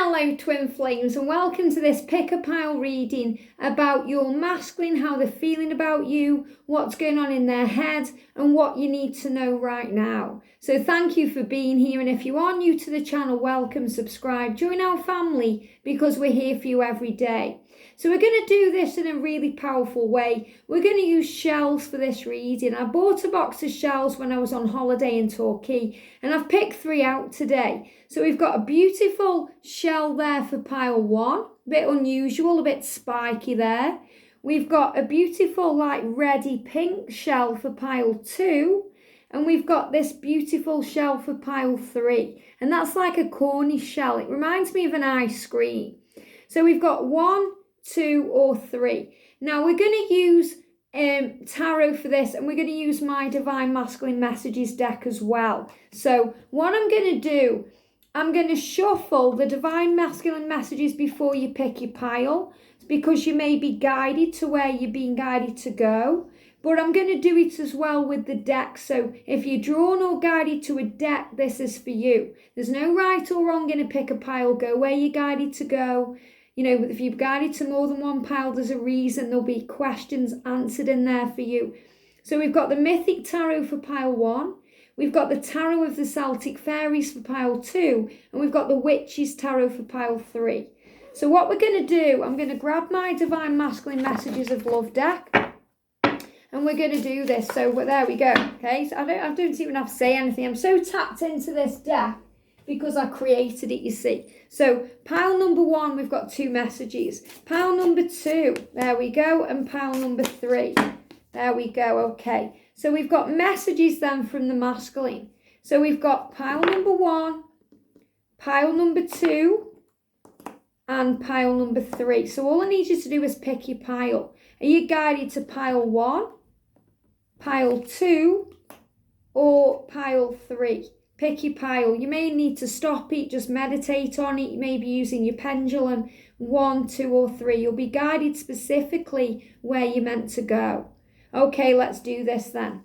Hello twin flames, and welcome to this pick a pile reading about your masculine, how they're feeling about you, what's going on in their head and what you need to know right now. So thank you for being here, and if you are new to the channel, welcome, subscribe, join our family because we're here for you every day. So we're going to do this in a really powerful way. We're going to use shells for this reading. I bought a box of shells when I was on holiday in Turkey, and I've picked 3 out today. So we've got a beautiful shell there for pile 1, a bit unusual, a bit spiky there. We've got a beautiful like reddy pink shell for pile 2, and we've got this beautiful shell for pile 3, and that's like a Cornish shell. It reminds me of an ice cream. So we've got 1, 2 or 3. Now we're going to use tarot for this, and we're going to use my Divine Masculine Messages deck as well. So what I'm going to do, I'm going to shuffle the Divine Masculine Messages before you pick your pile, because you may be guided to where you're being guided to go. But I'm going to do it as well with the deck. So if you're drawn or guided to a deck, this is for you. There's no right or wrong in a pick a pile. Go where you're guided to go. You know, if you've guided to more than one pile, there's a reason. There'll be questions answered in there for you. So we've got the Mythic Tarot for pile 1. We've got the Tarot of the Celtic Fairies for pile 2. And we've got the Witches Tarot for pile 3. So what we're going to do, I'm going to grab my Divine Masculine Messages of Love deck. And we're going to do this. So there we go. Okay, so I don't even have to say anything. I'm so tapped into this deck because I created it, you see. So pile number 1, we've got 2 messages. Pile number 2, there we go. And pile number 3, there we go. Okay, so we've got messages then from the masculine. So we've got pile number 1, pile number 2, and pile number 3. So all I need you to do is pick your pile. Are you guided to pile 1, pile 2, or pile 3? Pick your pile. You may need to stop it, just meditate on it. You may be using your pendulum, 1, 2 or 3. You'll be guided specifically where you're meant to go. Okay, let's do this then.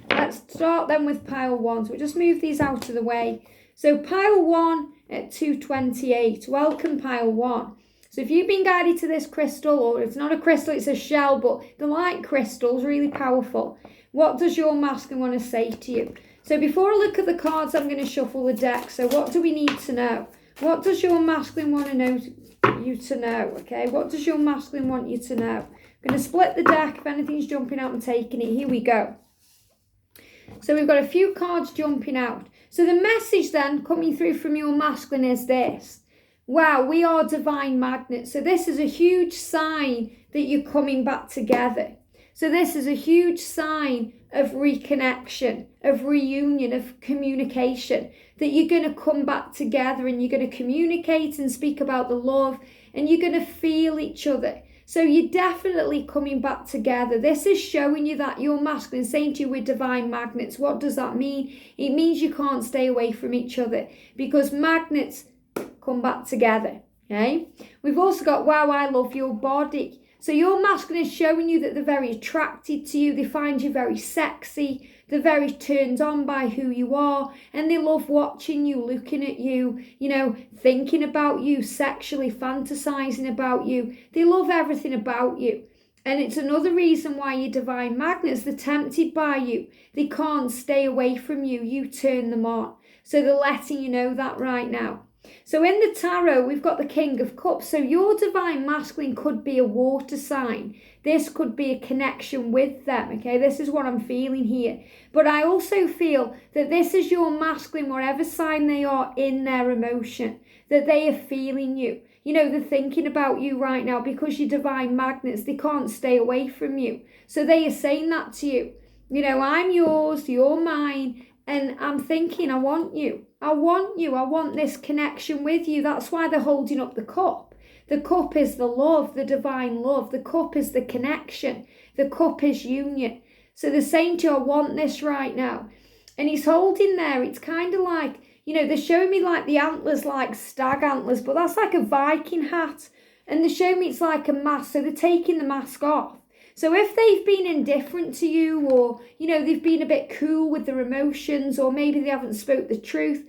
Let's start then with pile 1. So we'll just move these out of the way. So pile 1 at 228. Welcome pile 1. So if you've been guided to this crystal, or it's not a crystal, it's a shell, but the light crystal's really powerful. What does your masculine want to say to you? So before I look at the cards, I'm going to shuffle the deck. So what do we need to know? What does your masculine want to know you to know? Okay, what does your masculine want you to know? I'm going to split the deck. If anything's jumping out, I'm taking it. Here we go. So we've got a few cards jumping out. So the message then coming through from your masculine is this. Wow, we are divine magnets. So this is a huge sign that you're coming back together. So this is a huge sign of reconnection, of reunion, of communication, that you're going to come back together and you're going to communicate and speak about the love, and you're going to feel each other. So you're definitely coming back together. This is showing you that your masculine, saying to you, we're divine magnets. What does that mean? It means you can't stay away from each other, because magnets come back together. Okay. We've also got, wow, I love your body. So your masculine is showing you that they're very attracted to you. They find you very sexy. They're very turned on by who you are. And they love watching you, looking at you, you know, thinking about you, sexually fantasizing about you. They love everything about you. And it's another reason why you're divine magnets. They're tempted by you. They can't stay away from you. You turn them on. So they're letting you know that right now. So in the tarot, we've got the King of Cups. So your divine masculine could be a water sign. This could be a connection with them, okay? This is what I'm feeling here. But I also feel that this is your masculine, whatever sign they are, in their emotion, that they are feeling you. You know, they're thinking about you right now because you're divine magnets. They can't stay away from you. So they are saying that to you. You know, I'm yours, you're mine. And I'm thinking, I want you. I want you. I want this connection with you. That's why they're holding up the cup. The cup is the love, the divine love. The cup is the connection. The cup is union. So they're saying to you, I want this right now. And he's holding there. It's kind of like, you know, they're showing me like the antlers, like stag antlers, but that's like a Viking hat. And they're showing me it's like a mask. So they're taking the mask off. So if they've been indifferent to you, or, you know, they've been a bit cool with their emotions, or maybe they haven't spoke the truth,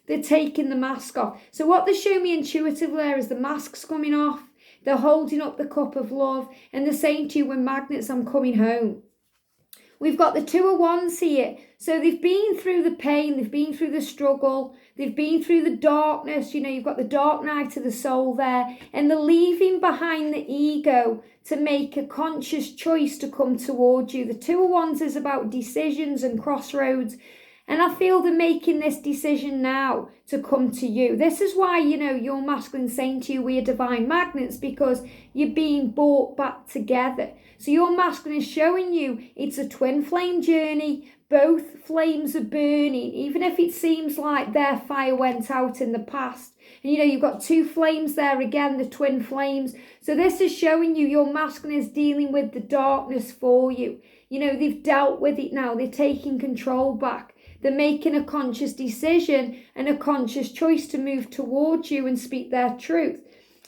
They're taking the mask off. So what they show me intuitively there is the mask's coming off. They're holding up the cup of love, and they're saying to you, with magnets, I'm coming home. We've got the Two of Wands here. So they've been through the pain, they've been through the struggle, they've been through the darkness. You know, you've got the dark night of the soul there, and they're leaving behind the ego to make a conscious choice to come towards you. The Two of Wands is about decisions and crossroads. And I feel they're making this decision now to come to you. This is why, you know, your masculine saying to you, we are divine magnets, because you're being brought back together. So your masculine is showing you it's a twin flame journey. Both flames are burning, even if it seems like their fire went out in the past. And, you know, you've got two flames there again, the twin flames. So this is showing you your masculine is dealing with the darkness for you. You know, they've dealt with it now. They're taking control back. They're making a conscious decision and a conscious choice to move towards you and speak their truth.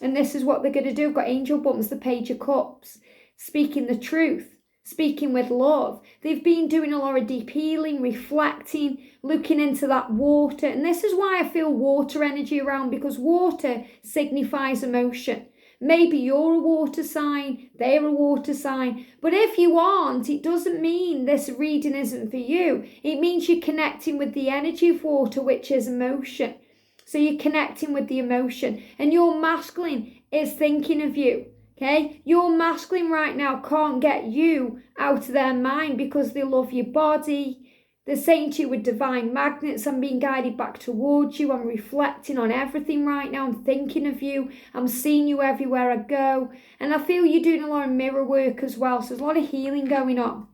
And this is what they're going to do. I've got angel bumps, the Page of Cups, speaking the truth, speaking with love. They've been doing a lot of deep healing, reflecting, looking into that water. And this is why I feel water energy around, because water signifies emotion. Maybe you're a water sign, they're a water sign. But if you aren't, it doesn't mean this reading isn't for you. It means you're connecting with the energy of water, which is emotion. So you're connecting with the emotion. And your masculine is thinking of you. Okay? Your masculine right now can't get you out of their mind because they love your body. They're saying to you with divine magnets, I'm being guided back towards you. I'm reflecting on everything right now. I'm thinking of you. I'm seeing you everywhere I go. And I feel you're doing a lot of mirror work as well. So there's a lot of healing going on.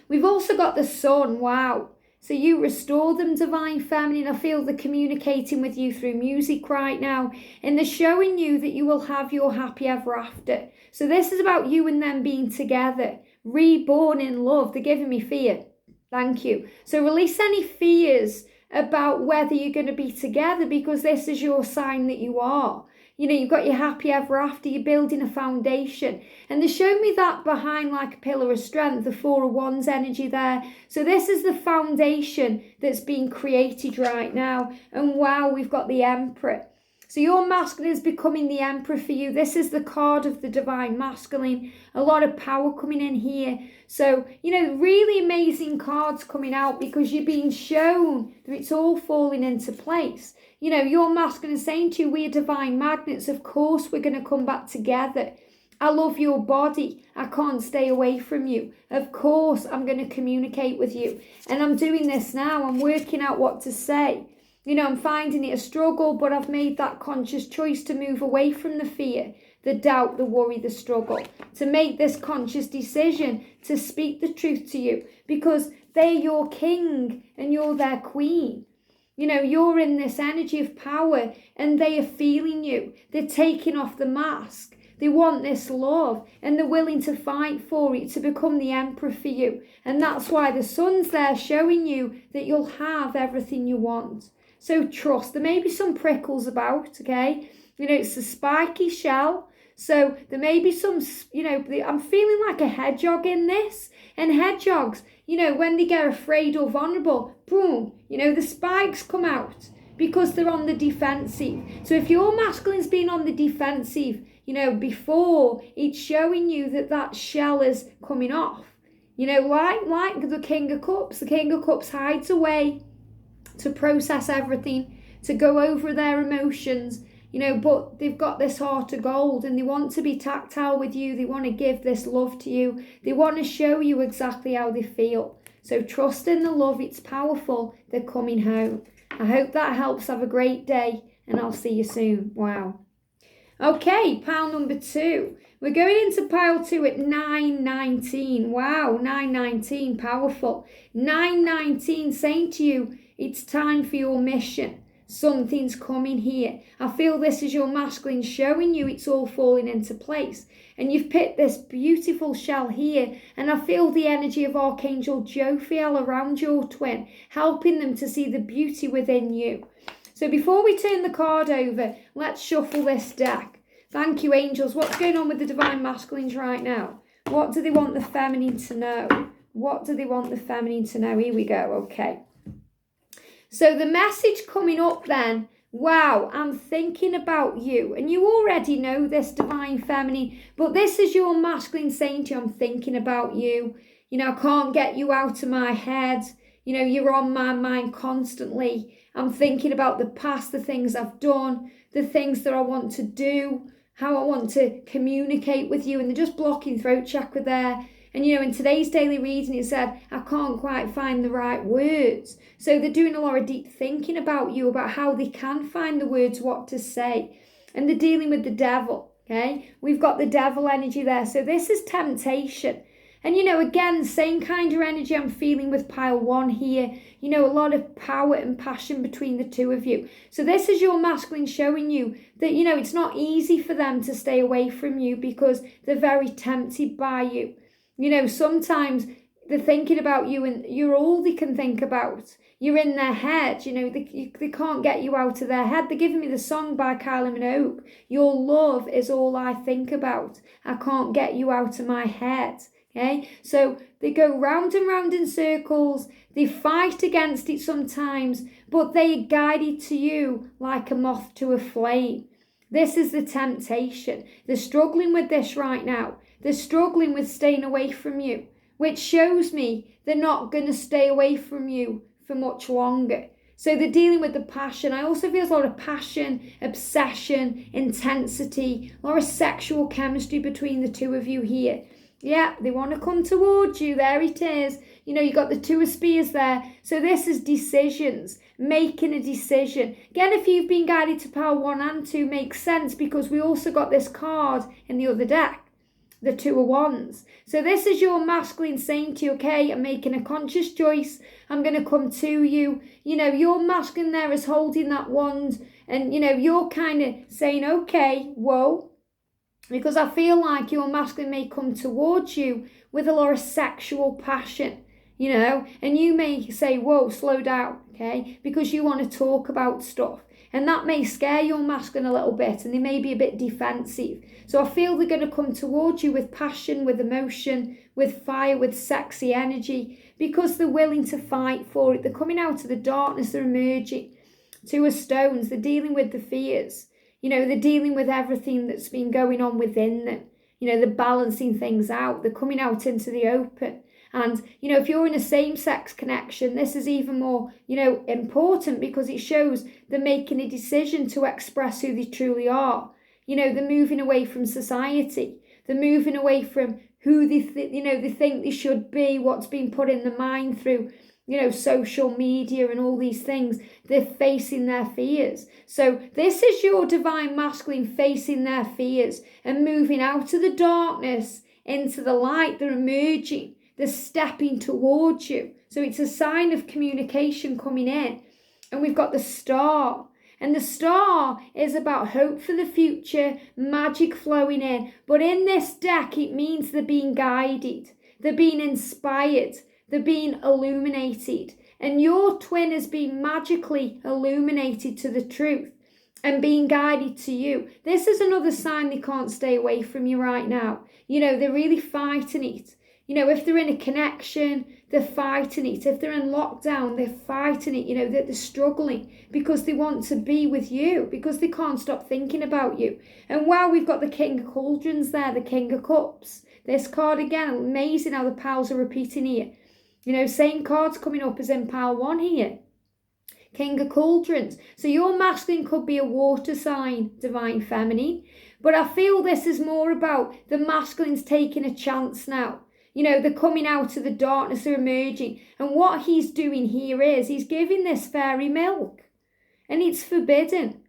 We've also got the Sun. Wow. So you restore them, divine feminine. I feel they're communicating with you through music right now. And they're showing you that you will have your happy ever after. So this is about you and them being together. Reborn in love. They're giving me fear. Thank you. So release any fears about whether you're going to be together, because this is your sign that you are. You know, you've got your happy ever after, you're building a foundation. And they show me that behind like a pillar of strength, the Four of Wands energy there. So this is the foundation that's being created right now. And wow, we've got the Emperor. So your masculine is becoming the Emperor for you. This is the card of the divine masculine. A lot of power coming in here. So, you know, really amazing cards coming out, because you're being shown that it's all falling into place. You know, your masculine is saying to you, we are divine magnets. Of course, we're going to come back together. I love your body. I can't stay away from you. Of course, I'm going to communicate with you. And I'm doing this now. I'm working out what to say. You know, I'm finding it a struggle, but I've made that conscious choice to move away from the fear, the doubt, the worry, the struggle, to make this conscious decision to speak the truth to you, because they're your king and you're their queen. You know, you're in this energy of power and they are feeling you. They're taking off the mask. They want this love and they're willing to fight for it to become the Emperor for you. And that's why the Sun's there showing you that you'll have everything you want. So trust. There may be some prickles about, okay? You know, it's a spiky shell. So there may be some, you know, I'm feeling like a hedgehog in this. And hedgehogs, you know, when they get afraid or vulnerable, boom, you know, the spikes come out because they're on the defensive. So if your masculine's been on the defensive, you know, before, it's showing you that that shell is coming off. You know, like the King of Cups. The King of Cups hides away to process everything, to go over their emotions, you know, but they've got this heart of gold and they want to be tactile with you. They want to give this love to you. They want to show you exactly how they feel. So trust in the love. It's powerful. They're coming home. I hope that helps. Have a great day and I'll see you soon. Wow. Okay, pile number 2. We're going into pile 2 at 919. Wow, 919, powerful. 919 saying to you, it's time for your mission. Something's coming here. I feel this is your masculine showing you it's all falling into place. And you've picked this beautiful shell here. And I feel the energy of Archangel Jophiel around your twin, helping them to see the beauty within you. So before we turn the card over, let's shuffle this deck. Thank you, angels. What's going on with the divine masculines right now? What do they want the feminine to know? What do they want the feminine to know? Here we go. Okay. So the message coming up then, wow, I'm thinking about you. And you already know this, Divine Feminine, but this is your masculine saying to you, I'm thinking about you. You know, I can't get you out of my head. You know, you're on my mind constantly. I'm thinking about the past, the things I've done, the things that I want to do, how I want to communicate with you. And they're just blocking throat chakra there. And, you know, in today's daily reading, it said, I can't quite find the right words. So they're doing a lot of deep thinking about you, about how they can find the words, what to say. And they're dealing with the devil, okay? We've got the devil energy there. So this is temptation. And, you know, again, same kind of energy I'm feeling with pile 1 here. You know, a lot of power and passion between the two of you. So this is your masculine showing you that, you know, it's not easy for them to stay away from you because they're very tempted by you. You know, sometimes they're thinking about you and you're all they can think about. You're in their head, you know, they can't get you out of their head. They're giving me the song by Kylie Minogue. Your love is all I think about. I can't get you out of my head. Okay, so they go round and round in circles. They fight against it sometimes, but they are guided to you like a moth to a flame. This is the temptation. They're struggling with this right now. They're struggling with staying away from you, which shows me they're not going to stay away from you for much longer. So they're dealing with the passion. I also feel a lot of passion, obsession, intensity, a lot of sexual chemistry between the two of you here. Yeah, they want to come towards you. There it is. You know, you got the 2 of Spears there. So this is decisions, making a decision. Again, if you've been guided to pile 1 and 2, makes sense because we also got this card in the other deck, the 2 of Wands. So this is your masculine saying to you, okay, I'm making a conscious choice. I'm going to come to you. You know, your masculine there is holding that wand and, you know, you're kind of saying, okay, whoa. Because I feel like your masculine may come towards you with a lot of sexual passion, you know, and you may say, whoa, slow down, okay, because you want to talk about stuff. And that may scare your masculine a little bit and they may be a bit defensive. So I feel they're going to come towards you with passion, with emotion, with fire, with sexy energy, because they're willing to fight for it. They're coming out of the darkness, they're emerging. 2 of Stones, they're dealing with the fears. You know, they're dealing with everything that's been going on within them. You know, they're balancing things out. They're coming out into the open. And, you know, if you're in a same-sex connection, this is even more, you know, important because it shows they're making a decision to express who they truly are. You know, they're moving away from society. They're moving away from who they think they should be, what's been put in the mind through, you know, social media and all these things. They're facing their fears. So this is your divine masculine facing their fears and moving out of the darkness into the light. They're emerging. They're stepping towards you. So it's a sign of communication coming in. And we've got the Star. And the Star is about hope for the future, magic flowing in. But in this deck, it means they're being guided. They're being inspired. They're being illuminated. And your twin is being magically illuminated to the truth and being guided to you. This is another sign they can't stay away from you right now. You know, they're really fighting it. You know, if they're in a connection, they're fighting it. If they're in lockdown, they're fighting it. You know, they're struggling because they want to be with you, because they can't stop thinking about you. And wow, we've got the King of Cauldrons there, the King of Cups. This card again, amazing how the piles are repeating here. You know, same cards coming up as in pile 1 here. King of Cauldrons. So your masculine could be a water sign, divine feminine. But I feel this is more about the masculine's taking a chance now. You know, they're coming out of the darkness, they're emerging. And what he's doing here is he's giving this fairy milk. And it's forbidden.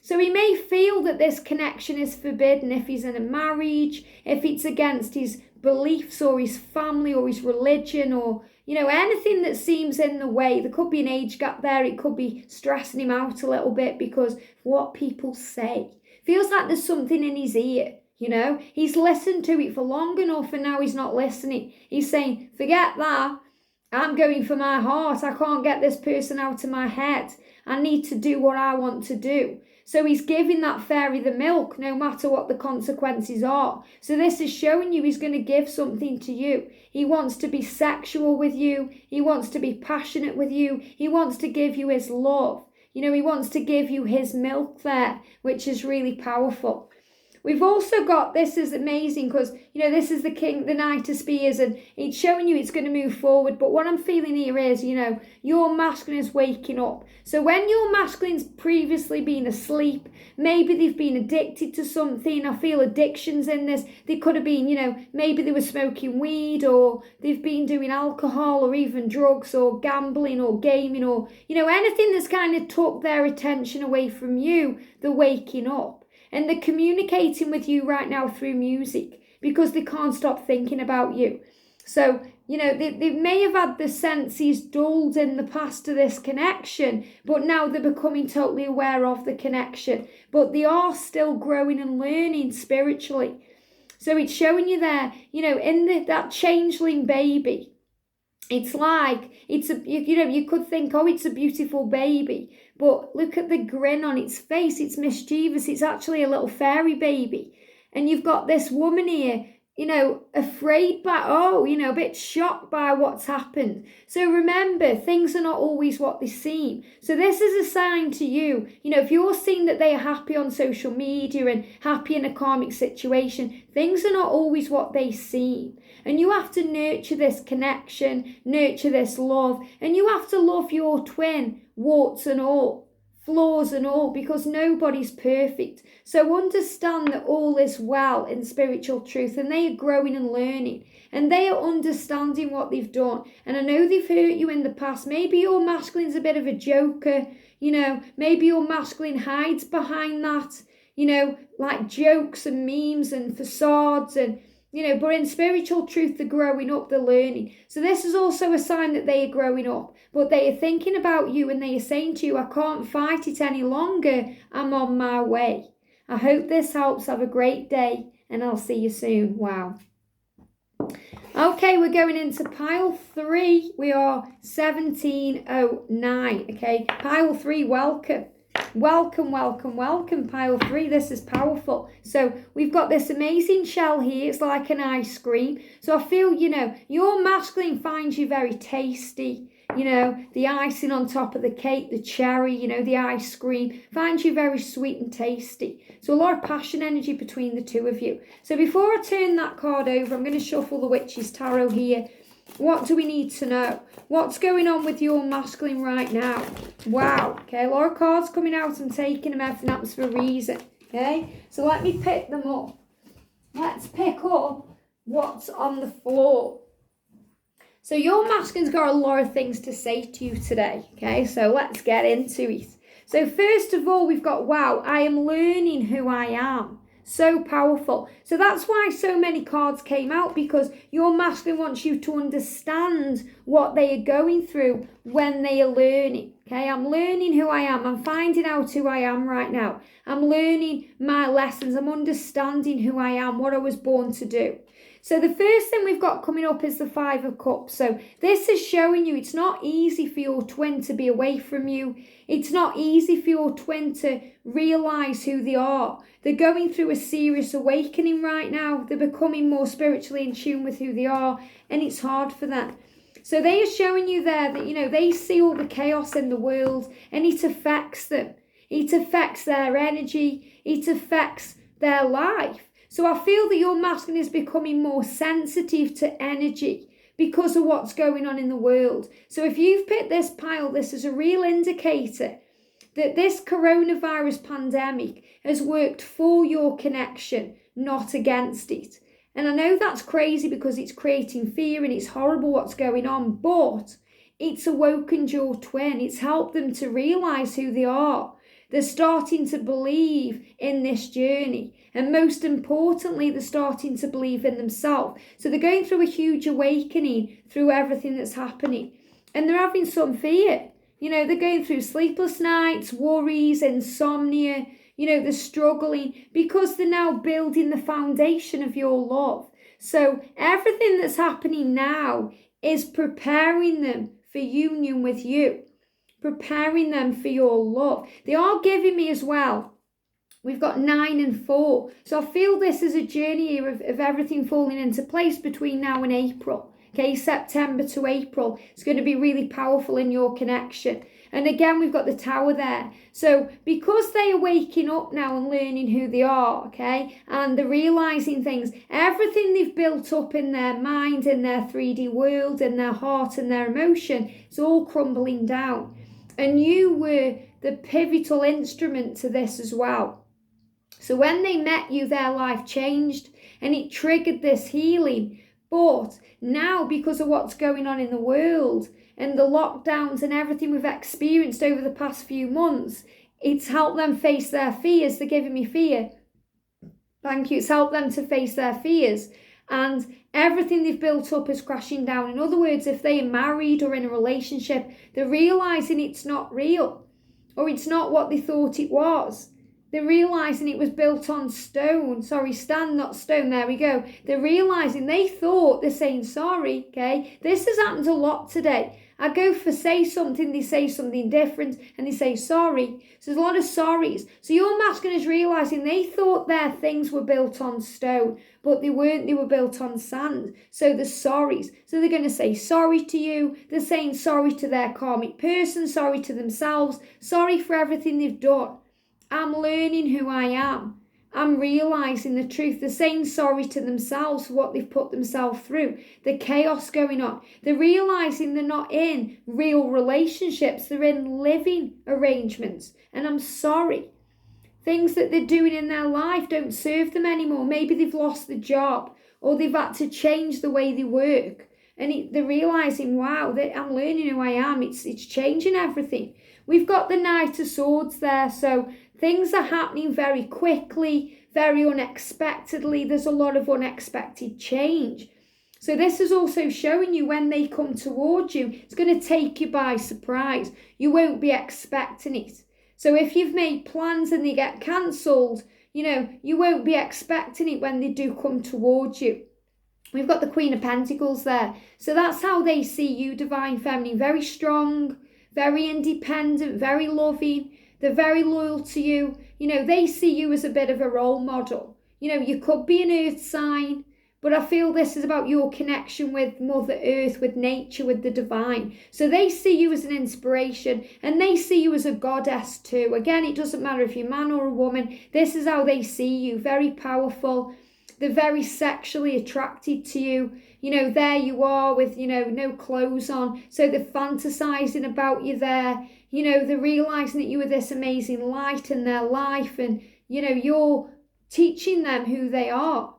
So he may feel that this connection is forbidden if he's in a marriage, if it's against his beliefs or his family or his religion or, you know, anything that seems in the way. There could be an age gap there. It could be stressing him out a little bit because of what people say. Feels like there's something in his ear, you know. He's listened to it for long enough and now he's not listening. He's saying, forget that. I'm going for my heart. I can't get this person out of my head. I need to do what I want to do. So he's giving that fairy the milk no matter what the consequences are. So this is showing you he's going to give something to you. He wants to be sexual with you. He wants to be passionate with you. He wants to give you his love. You know, he wants to give you his milk there, which is really powerful. We've also got, this is amazing because, you know, this is the king, the Knight of Spears, and it's showing you it's going to move forward. But what I'm feeling here is, you know, your masculine is waking up. So when your masculine's previously been asleep, maybe they've been addicted to something. I feel addictions in this. They could have been, you know, maybe they were smoking weed, or they've been doing alcohol, or even drugs, or gambling, or gaming, or, you know, anything that's kind of took their attention away from you. They're waking up. And they're communicating with you right now through music because they can't stop thinking about you. So, you know, they may have had the senses dulled in the past to this connection, but now they're becoming totally aware of the connection. But they are still growing and learning spiritually. So it's showing you there, you know, in that changeling baby. It's like, you know, you could think, oh, it's a beautiful baby. But look at the grin on its face. It's mischievous. It's actually a little fairy baby. And you've got this woman here, you know, afraid by, you know, a bit shocked by what's happened. So remember, things are not always what they seem. So this is a sign to you, you know, if you're seeing that they are happy on social media and happy in a karmic situation, things are not always what they seem. And you have to nurture this connection, nurture this love, and you have to love your twin, warts and all, flaws and all, because nobody's perfect. So understand that all is well in spiritual truth, and they are growing and learning, and they are understanding what they've done. And I know they've hurt you in the past. Maybe your masculine's a bit of a joker, you know, maybe your masculine hides behind that, you know, like jokes and memes and facades and, you know, but in spiritual truth, they're growing up, they're learning. So this is also a sign that they are growing up, but they are thinking about you and they are saying to you, I can't fight it any longer. I'm on my way. I hope this helps. Have a great day and I'll see you soon. Wow. Okay, we're going into pile 3. We are 1709. Okay, pile 3, welcome. Welcome, welcome, welcome, pile 3. This is powerful. So we've got this amazing shell here. It's like an ice cream. So I feel, you know, your masculine finds you very tasty. You know, the icing on top of the cake, the cherry, you know, the ice cream, finds you very sweet and tasty. So a lot of passion energy between the two of you. So before I turn that card over, I'm going to shuffle the Witches Tarot here. What do we need to know? What's going on with your masculine right now? Wow. Okay, a lot of cards coming out. I'm taking them. Everything happens for a reason. Okay, so let me pick them up. Let's pick up what's on the floor. So your masculine's got a lot of things to say to you today. Okay, so let's get into it. So first of all, we've got, wow, I am learning who I am. So powerful. So that's why so many cards came out, because your masculine wants you to understand what they are going through when they are learning. Okay, I'm learning who I am. I'm finding out who I am right now. I'm learning my lessons. I'm understanding who I am, what I was born to do. So the first thing we've got coming up is the 5 of Cups. So this is showing you it's not easy for your twin to be away from you. It's not easy for your twin to realise who they are. They're going through a serious awakening right now. They're becoming more spiritually in tune with who they are, and it's hard for them. So they are showing you there that, you know, they see all the chaos in the world and it affects them. It affects their energy. It affects their life. So I feel that your masculine is becoming more sensitive to energy because of what's going on in the world. So if you've picked this pile, this is a real indicator that this coronavirus pandemic has worked for your connection, not against it. And I know that's crazy because it's creating fear and it's horrible what's going on, but it's awoken your twin. It's helped them to realise who they are. They're starting to believe in this journey. And most importantly, they're starting to believe in themselves. So they're going through a huge awakening through everything that's happening. And they're having some fear. You know, they're going through sleepless nights, worries, insomnia. You know, they're struggling because they're now building the foundation of your love. So everything that's happening now is preparing them for union with you. Preparing them for your love. They are giving me as well We've got 9 and 4. So I feel this is a journey here of everything falling into place between now and April. Okay, September to April. It's going to be really powerful in your connection. And again, we've got the Tower there. So because they are waking up now and learning who they are, okay, and they're realising things, everything they've built up in their mind, in their 3D world, in their heart and their emotion, it's all crumbling down. And you were the pivotal instrument to this as well. So when they met you, their life changed and it triggered this healing. But now, because of what's going on in the world and the lockdowns and everything we've experienced over the past few months, it's helped them face their fears. They're giving me fear. Thank you. It's helped them to face their fears. And everything they've built up is crashing down. In other words, if they are married or in a relationship, they're realising it's not real, or it's not what they thought it was. They're realising it was built on stone. Sorry, stand, not stone. There we go. They're realising they thought they're saying sorry, okay? This has happened a lot today. I go for say something, they say something different, and they say sorry. So there's a lot of sorries. So your masculine is realising they thought their things were built on stone, but they weren't. They were built on sand. So the sorries. So they're going to say sorry to you. They're saying sorry to their karmic person, sorry to themselves, sorry for everything they've done. I'm learning who I am. I'm realising the truth. They're saying sorry to themselves for what they've put themselves through. The chaos going on. They're realising they're not in real relationships. They're in living arrangements. And I'm sorry. Things that they're doing in their life don't serve them anymore. Maybe they've lost the job or they've had to change the way they work. And they're realising, wow, I'm learning who I am. It's changing everything. We've got the Knight of Swords there. So things are happening very quickly, very unexpectedly. There's a lot of unexpected change. So this is also showing you when they come towards you, it's going to take you by surprise. You won't be expecting it. So if you've made plans and they get cancelled, you won't be expecting it when they do come towards you. We've got the Queen of Pentacles there. So that's how they see you, Divine Feminine. Very strong, very independent, very loving. They're very loyal to you. They see you as a bit of a role model. You could be an earth sign, but I feel this is about your connection with Mother Earth, with nature, with the divine. So they see you as an inspiration and they see you as a goddess too. Again, it doesn't matter if you're a man or a woman. This is how they see you. Very powerful. They're very sexually attracted to you. There you are with, no clothes on. So they're fantasizing about you there. They're realizing that you are this amazing light in their life and, you're teaching them who they are.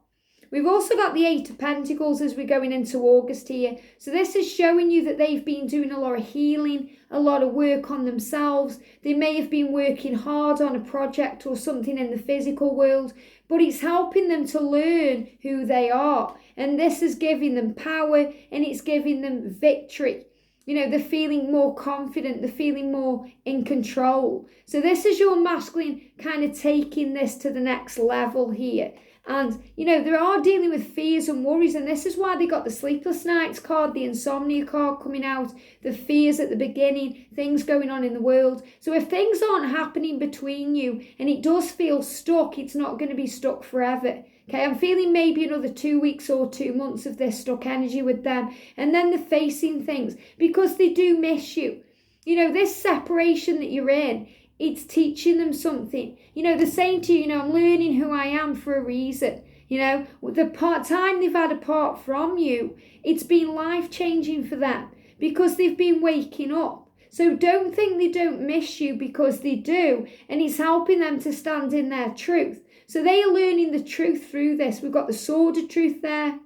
We've also got the Eight of Pentacles as we're going into August here. So this is showing you that they've been doing a lot of healing, a lot of work on themselves. They may have been working hard on a project or something in the physical world, but it's helping them to learn who they are. And this is giving them power and it's giving them victory. They're feeling more confident, they're feeling more in control. So this is your masculine kind of taking this to the next level here. And, they are dealing with fears and worries. And this is why they got the Sleepless Nights card, the Insomnia card coming out, the fears at the beginning, things going on in the world. So if things aren't happening between you and it does feel stuck, it's not going to be stuck forever. Okay, I'm feeling maybe another 2 weeks or 2 months of this stuck energy with them. And then they're facing things because they do miss you. This separation that you're in, it's teaching them something. They're saying to you, I'm learning who I am for a reason. The time they've had apart from you, it's been life-changing for them because they've been waking up. So don't think they don't miss you because they do. And it's helping them to stand in their truth. So they are learning the truth through this. We've got the sword of truth there.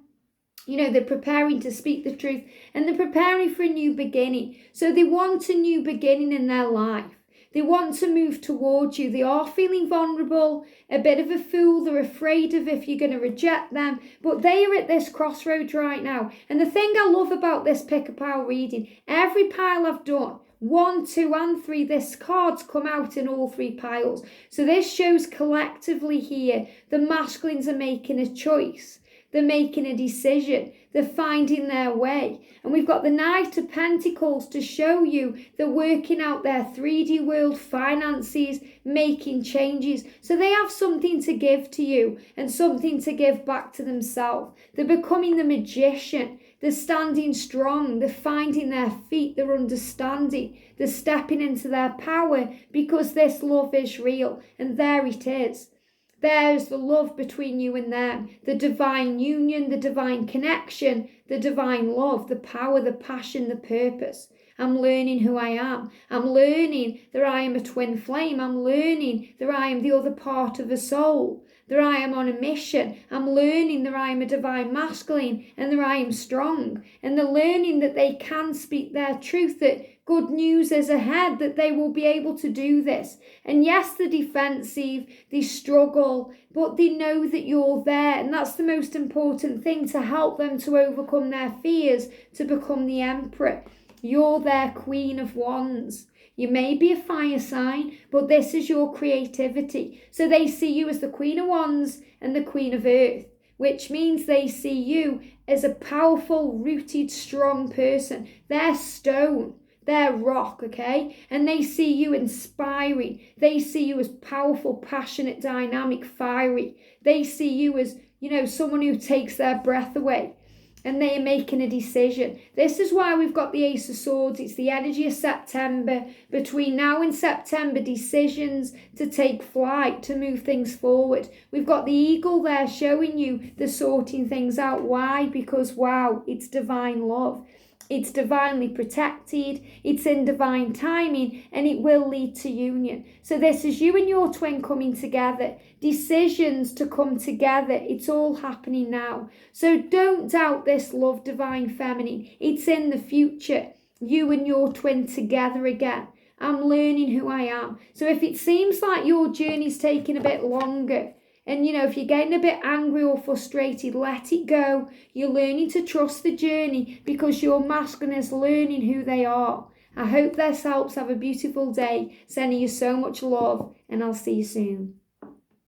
They're preparing to speak the truth and they're preparing for a new beginning. So they want a new beginning in their life. They want to move towards you. They are feeling vulnerable, a bit of a fool. They're afraid of if you're going to reject them. But they are at this crossroads right now. And the thing I love about this pick-a-pile reading, every pile I've done, 1, 2 and 3, this card's come out in all 3 piles. So this shows collectively here, the masculines are making a choice. They're making a decision. They're finding their way. And we've got the Knight of Pentacles to show you they're working out their 3D world, finances, making changes. So they have something to give to you and something to give back to themselves. They're becoming the magician. They're standing strong. They're finding their feet. They're understanding. They're stepping into their power because this love is real. And there it is. There's the love between you and them, the divine union, the divine connection, the divine love, the power, the passion, the purpose. I'm learning who I am. I'm learning that I am a twin flame. I'm learning that I am the other part of a soul, that I am on a mission. I'm learning that I am a divine masculine and that I am strong. And they're learning that they can speak their truth, that good news is ahead, that they will be able to do this. And yes, they're defensive, they struggle, but they know that you're there. And that's the most important thing, to help them to overcome their fears, to become the Emperor. You're their Queen of Wands. You may be a fire sign, but this is your creativity. So they see you as the Queen of Wands and the Queen of Earth, which means they see you as a powerful, rooted, strong person. They're stone. They're rock, okay? And they see you inspiring. They see you as powerful, passionate, dynamic, fiery. They see you as, someone who takes their breath away. And they are making a decision. This is why we've got the Ace of Swords. It's the energy of September. Between now and September, decisions to take flight, to move things forward. We've got the Eagle there showing you the sorting things out. Why? Because, wow, it's divine love. It's divinely protected, it's in divine timing, and it will lead to union. So this is you and your twin coming together, decisions to come together. It's all happening now. So don't doubt this love, divine feminine. It's in the future. You and your twin together again. I'm learning who I am. So if it seems like your journey's taking a bit longer, and if you're getting a bit angry or frustrated, let it go. You're learning to trust the journey because your masculine is learning who they are. I hope this helps. Have a beautiful day. Sending you so much love, and I'll see you soon.